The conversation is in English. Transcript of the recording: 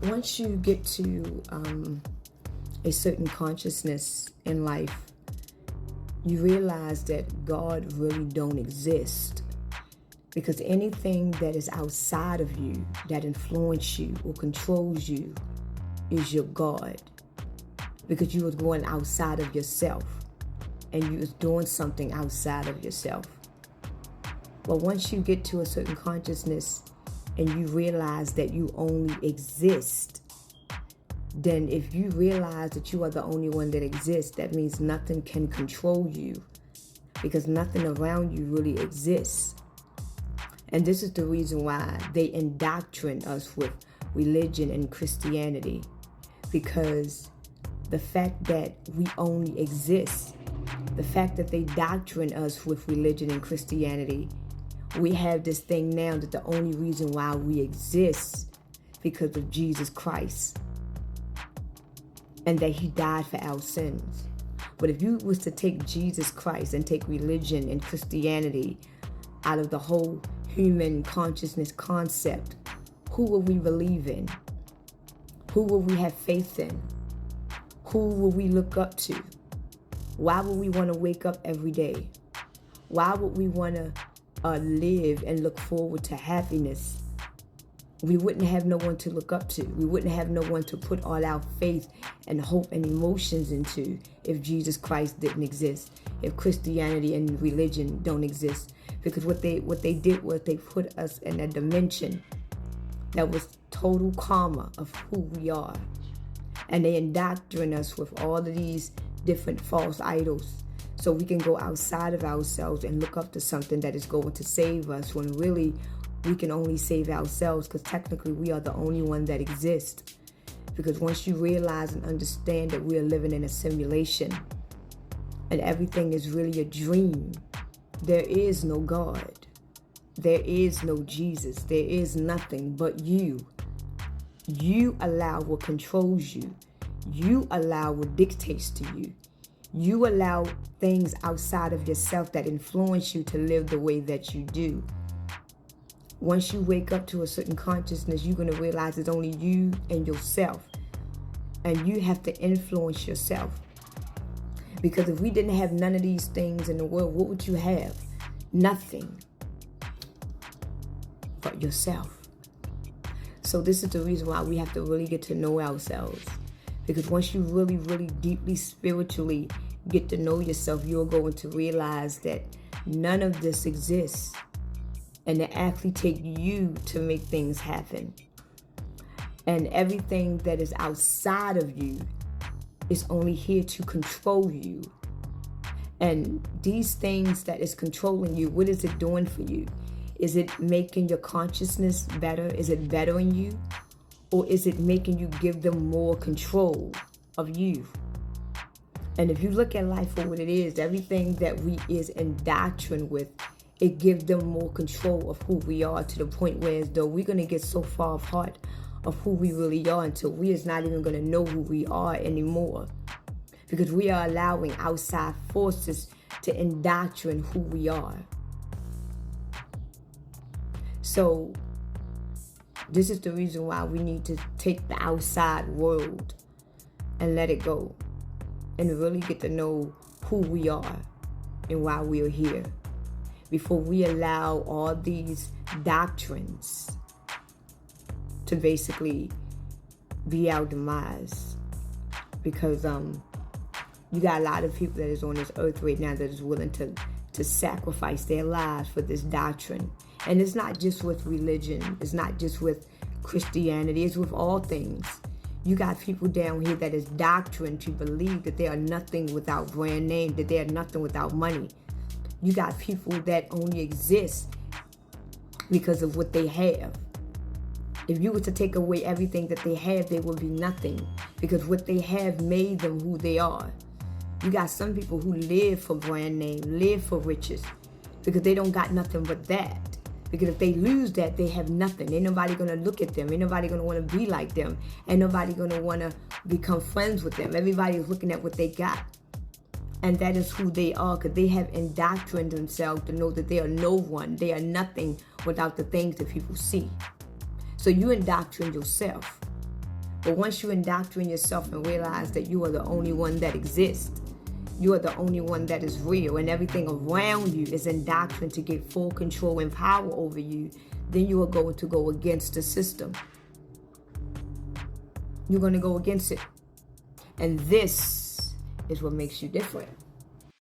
once you get to a certain consciousness in life, you realize that God really don't exist. Because anything that is outside of you, that influences you or controls you, is your God. Because you was going outside of yourself, and you was doing something outside of yourself. But once you get to a certain consciousness and you realize that you only exist, then if you realize that you are the only one that exists, that means nothing can control you, because nothing around you really exists. And this is the reason why they indoctrinate us with religion and Christianity, because the fact that we only exist, the fact that they doctrine us with religion and Christianity, we have this thing now that the only reason why we exist because of Jesus Christ, and that he died for our sins. But if you was to take Jesus Christ and take religion and Christianity out of the whole human consciousness concept, who will we believe in? Who will we have faith in? Who will we look up to? Why would we want to wake up every day? Why would we want to live and look forward to happiness? We wouldn't have no one to look up to. We wouldn't have no one to put all our faith and hope and emotions into if Jesus Christ didn't exist, if Christianity and religion don't exist. Because what they did was they put us in a dimension that was total karma of who we are. And they indoctrinate us with all of these different false idols, so we can go outside of ourselves and look up to something that is going to save us, when really we can only save ourselves, because technically we are the only one that exists. Because once you realize and understand that we are living in a simulation and everything is really a dream, there is no God, there is no Jesus, there is nothing but you. You allow what controls you. You allow what dictates to you. You allow things outside of yourself that influence you to live the way that you do. Once you wake up to a certain consciousness, you're going to realize it's only you and yourself. And you have to influence yourself. Because if we didn't have none of these things in the world, what would you have? Nothing but yourself. So this is the reason why we have to really get to know ourselves. Because once you really, really deeply, spiritually get to know yourself, you're going to realize that none of this exists. And it actually takes you to make things happen. And everything that is outside of you is only here to control you. And these things that is controlling you, what is it doing for you? Is it making your consciousness better? Is it bettering you? Or is it making you give them more control of you? And if you look at life for what it is, everything that we is indoctrined with, it gives them more control of who we are, to the point where as though we're going to get so far apart of who we really are until we is not even going to know who we are anymore. Because we are allowing outside forces to indoctrinate who we are. So this is the reason why we need to take the outside world and let it go, and really get to know who we are and why we are here, before we allow all these doctrines to basically be our demise. Because you got a lot of people that is on this earth right now that is willing to sacrifice their lives for this doctrine. And it's not just with religion, it's not just with Christianity, it's with all things. You got people down here that is doctrine to believe that they are nothing without brand name, that they are nothing without money. You got people that only exist because of what they have. If you were to take away everything that they have, they would be nothing, because what they have made them who they are. You got some people who live for brand name, live for riches, because they don't got nothing but that. Because if they lose that, they have nothing. Ain't nobody going to look at them. Ain't nobody going to want to be like them. Ain't nobody going to want to become friends with them. Everybody is looking at what they got. And that is who they are, because they have indoctrinated themselves to know that they are no one. They are nothing without the things that people see. So you indoctrinate yourself. But once you indoctrinate yourself and realize that you are the only one that exists, you are the only one that is real, and everything around you is indoctrined to get full control and power over you, then you are going to go against the system. You're going to go against it. And this is what makes you different.